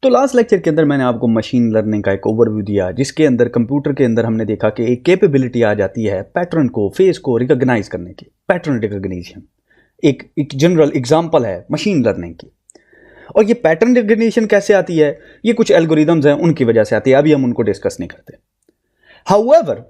तो last lecture के अंदर मैंने आपको मशीन लर्निंग का एक ओवरव्यू दिया, जिसके अंदर कंप्यूटर के अंदर हमने देखा कि एक कैपेबिलिटी आ जाती है पैटर्न को, फेस को रिकॉग्नाइज करने की, पैटर्न रिकॉग्निशन। एक जनरल एग्जांपल है मशीन लर्निंग की। और ये पैटर्न रिकॉग्निशन कैसे आती है, ये कुछ एल्गोरिदम्स हैं उनकी वजह से आती है, अभी हम उनको डिस्कस नहीं करते। हाउएवर,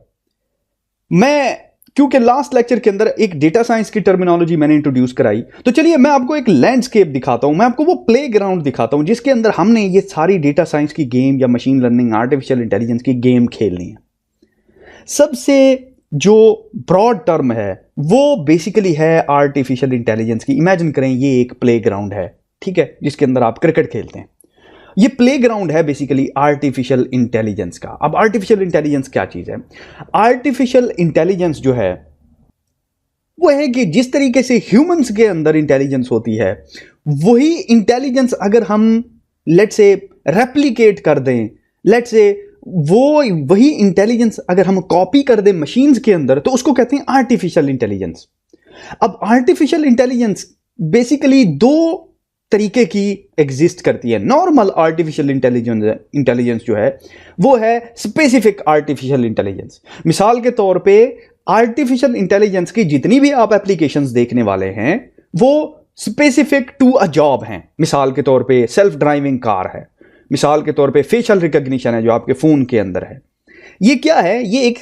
मैं क्योंकि लास्ट लेक्चर के अंदर एक डेटा साइंस की टर्मिनोलॉजी मैंने इंट्रोड्यूस कराई, तो चलिए मैं आपको एक लैंडस्केप दिखाता हूं, मैं आपको वो प्लेग्राउंड दिखाता हूं जिसके अंदर हमने ये सारी डेटा साइंस की गेम या मशीन लर्निंग, आर्टिफिशियल इंटेलिजेंस की गेम खेलनी है। सबसे जो ब्रॉड टर्म है वो बेसिकली है आर्टिफिशियल इंटेलिजेंस की। इमेजिन करें ये एक प्लेग्राउंड है, ठीक है, जिसके अंदर आप क्रिकेट खेलते हैं। ये प्लेग्राउंड है बेसिकली आर्टिफिशियल इंटेलिजेंस का। अब आर्टिफिशियल इंटेलिजेंस क्या चीज है? आर्टिफिशियल इंटेलिजेंस जो है वो है कि जिस तरीके से ह्यूमंस के अंदर इंटेलिजेंस होती है, वही इंटेलिजेंस अगर हम लेट से रेप्लिकेट कर दें, लेट से वही इंटेलिजेंस अगर हम कॉपी कर दें मशीन्स के अंदर, तो उसको कहते हैं आर्टिफिशियल इंटेलिजेंस। अब आर्टिफिशियल इंटेलिजेंस बेसिकली दो तरीके की एग्जिस्ट करती है। नॉर्मल आर्टिफिशियल इंटेलिजेंस जो है वो है स्पेसिफिक आर्टिफिशियल इंटेलिजेंस। मिसाल के तौर पे आर्टिफिशियल इंटेलिजेंस की जितनी भी आप एप्लीकेशंस देखने वाले हैं वो स्पेसिफिक टू अ जॉब हैं। मिसाल के तौर पे सेल्फ ड्राइविंग कार है, मिसाल के तौर पे फेशियल रिकॉग्निशन है जो आपके फोन के अंदर है। ये क्या है? ये एक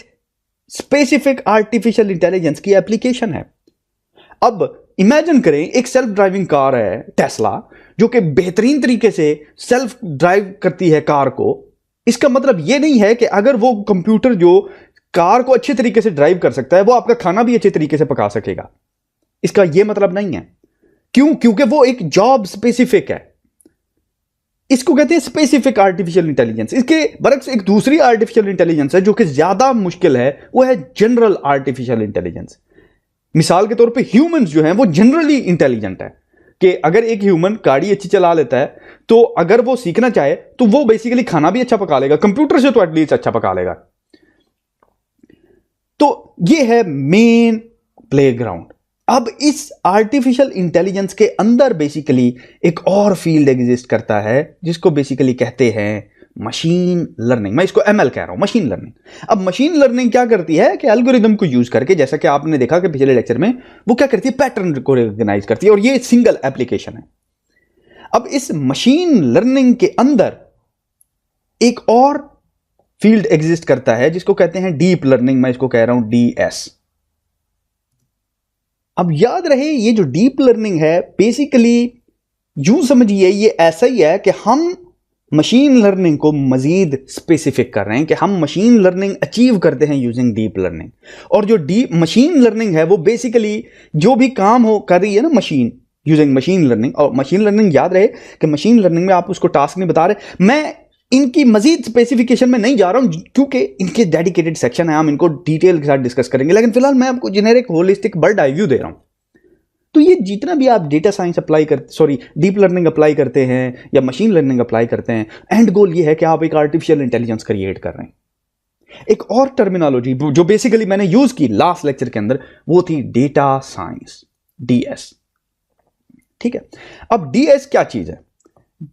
स्पेसिफिक आर्टिफिशियल इंटेलिजेंस की एप्लीकेशन है। अब इमेजिन करें एक सेल्फ ड्राइविंग कार है टेस्ला, जो कि बेहतरीन तरीके से सेल्फ ड्राइव करती है कार को। इसका मतलब यह नहीं है कि अगर वो कंप्यूटर जो कार को अच्छे तरीके से ड्राइव कर सकता है वो आपका खाना भी अच्छे तरीके से पका सकेगा। इसका यह मतलब नहीं है। क्यों? क्योंकि वो एक जॉब स्पेसिफिक है। इसको कहते हैं स्पेसिफिक आर्टिफिशियल इंटेलिजेंस। इसके बरक्स एक दूसरी आर्टिफिशियल इंटेलिजेंस है जो कि ज्यादा मुश्किल है, वो है जनरल आर्टिफिशियल इंटेलिजेंस। मिसाल के तौर पे ह्यूमंस जो हैं वो जनरली इंटेलिजेंट है कि अगर एक ह्यूमन गाड़ी अच्छी चला लेता है तो अगर वो सीखना चाहे तो वो बेसिकली खाना भी अच्छा पका लेगा, कंप्यूटर से तो एटलीस्ट अच्छा पका लेगा। तो ये है मेन प्लेग्राउंड। अब इस आर्टिफिशियल इंटेलिजेंस के अंदर बेसिकली एक और फील्ड एग्जिस्ट करता है जिसको बेसिकली कहते हैं मशीन लर्निंग। मैं इसको एमएल कह रहा हूं, मशीन लर्निंग। अब मशीन लर्निंग क्या करती है कि एल्गोरिदम को यूज करके, जैसा कि आपने देखा कि पिछले लेक्चर में, वो क्या करती है? पैटर्न को रिकॉग्नाइज करती है, और ये सिंगल एप्लीकेशन है। अब इस मशीन लर्निंग के अंदर एक और फील्ड एग्जिस्ट करता है जिसको कहते हैं डीप लर्निंग। मैं इसको कह रहा हूं डीएस। अब याद रहे ये जो डीप लर्निंग है बेसिकली यूं समझिए ये ऐसा ही है कि हम मशीन लर्निंग को मजीद स्पेसिफिक कर रहे हैं कि हम मशीन लर्निंग अचीव करते हैं यूजिंग डीप लर्निंग। और जो डीप मशीन लर्निंग है वो बेसिकली जो भी काम हो कर रही है ना मशीन यूजिंग मशीन लर्निंग। और मशीन लर्निंग याद रहे कि मशीन लर्निंग में आप उसको टास्क नहीं बता रहे। मैं इनकी मजीद स्पेसिफिकेशन में नहीं जा रहा हूं क्योंकि इनके डेडिकेटेड सेक्शन है, हम इनको डिटेल के साथ डिस्कस करेंगे, लेकिन फिलहाल मैं आपको generic holistic bird eye view दे रहा हूं। तो ये जितना भी आप डेटा साइंस अप्लाई करते, डीप लर्निंग अप्लाई करते हैं या मशीन लर्निंग अप्लाई करते हैं, एंड गोल ये है कि आप एक आर्टिफिशियल इंटेलिजेंस क्रिएट कर रहे हैं। एक और टर्मिनोलॉजी जो बेसिकली मैंने यूज की लास्ट लेक्चर के अंदर वो थी डेटा साइंस, डीएस। ठीक है, अब डीएस क्या चीज है?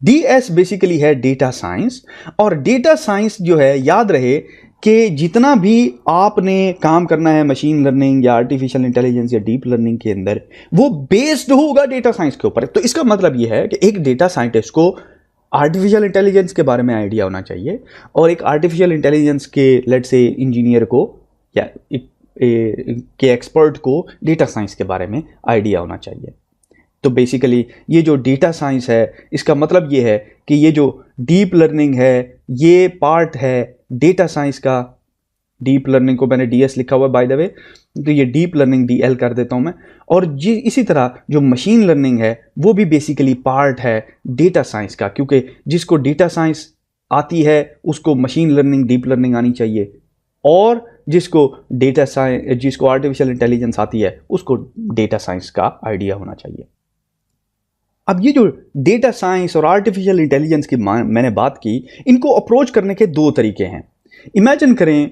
डीएस बेसिकली है डेटा साइंस। और डेटा साइंस जो है याद रहे कि जितना भी आपने काम करना है मशीन लर्निंग या आर्टिफिशियल इंटेलिजेंस या डीप लर्निंग के अंदर, वो बेस्ड होगा डेटा साइंस के ऊपर। तो इसका मतलब यह है कि एक डेटा साइंटिस्ट को आर्टिफिशियल इंटेलिजेंस के बारे में आइडिया होना चाहिए, और एक आर्टिफिशियल इंटेलिजेंस के लेट से इंजीनियर को या के एक्सपर्ट को डेटा साइंस के बारे में आइडिया होना चाहिए। तो बेसिकली ये जो डेटा साइंस है इसका मतलब ये है कि ये जो डीप लर्निंग है ये पार्ट है डेटा साइंस का। डीप लर्निंग को मैंने डीएस लिखा हुआ बाय द वे, तो ये डीप लर्निंग डीएल कर देता हूं मैं। और इसी तरह जो मशीन लर्निंग है वो भी बेसिकली पार्ट है डेटा साइंस का, क्योंकि जिसको डेटा साइंस आती है उसको मशीन लर्निंग डीप लर्निंग आनी चाहिए, और जिसको आर्टिफिशियल इंटेलिजेंस आती है उसको डेटा साइंस का आइडिया होना चाहिए। अब ये जो डेटा साइंस और आर्टिफिशियल इंटेलिजेंस की मैंने बात की, इनको अप्रोच करने के दो तरीके हैं। इमेजिन करें,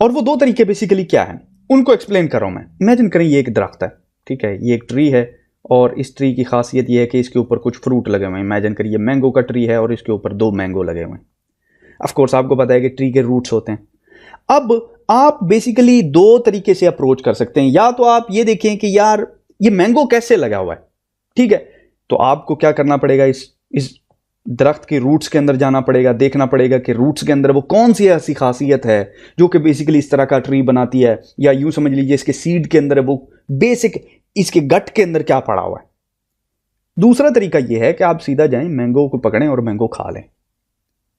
और वो दो तरीके बेसिकली क्या हैं उनको एक्सप्लेन कर रहा हूं मैं। इमेजिन करें ये एक दरख्त है, ठीक है, ये एक ट्री है, और इस ट्री की खासियत ये है कि इसके ऊपर कुछ फ्रूट लगे हुए हैं। इमेजिन करिए मैंगो का ट्री है और इसके ऊपर 2 मैंगो लगे हुए हैं। ऑफ कोर्स आपको पता है कि ट्री के रूट्स होते हैं। अब आप बेसिकली 2 तरीके से अप्रोच कर सकते हैं। या तो आप ये देखें कि यार ये मैंगो कैसे लगा हुआ है, ठीक है, तो आपको क्या करना पड़ेगा, इस दरख्त के रूट्स के अंदर जाना पड़ेगा, देखना पड़ेगा कि रूट्स के अंदर वो कौन सी ऐसी खासियत है जो कि बेसिकली इस तरह का ट्री बनाती है। या यूं समझ लीजिए इसके सीड के अंदर वो बेसिक इसके गट के अंदर क्या पड़ा हुआ है। दूसरा तरीका यह है कि आप सीधा जाएं, मैंगो को पकड़ें और मैंगो खा लें,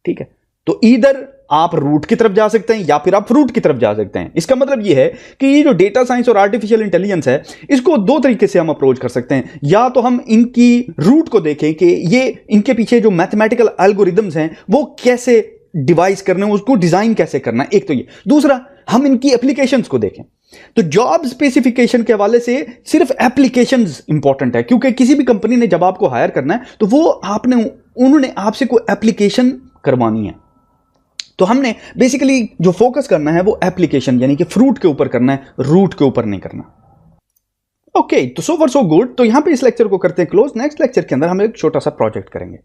ठीक है। तो इधर आप रूट की तरफ जा सकते हैं या फिर आप फ्रूट की तरफ जा सकते हैं। इसका मतलब यह है कि ये जो डेटा साइंस और आर्टिफिशियल इंटेलिजेंस है, इसको 2 तरीके से हम अप्रोच कर सकते हैं। या तो हम इनकी रूट को देखें कि ये इनके पीछे जो मैथमेटिकल एल्गोरिदम्स हैं वो कैसे डिवाइस करने, उसको डिजाइन कैसे करना, एक तो ये। दूसरा, हम इनकी एप्लीकेशंस को देखें। तो जॉब स्पेसिफिकेशन के हवाले से सिर्फ एप्लीकेशंस इंपॉर्टेंट है, क्योंकि किसी भी कंपनी ने जब आपको हायर करना है तो वो उन्होंने आपसे कोई एप्लीकेशन करवानी है। तो हमने बेसिकली जो फोकस करना है वो एप्लीकेशन यानी कि फ्रूट के ऊपर करना है, रूट के ऊपर नहीं करना। ओके, तो सो फॉर सो गुड। तो यहां पे इस लेक्चर को करते हैं क्लोज। नेक्स्ट लेक्चर के अंदर हम एक छोटा सा प्रोजेक्ट करेंगे।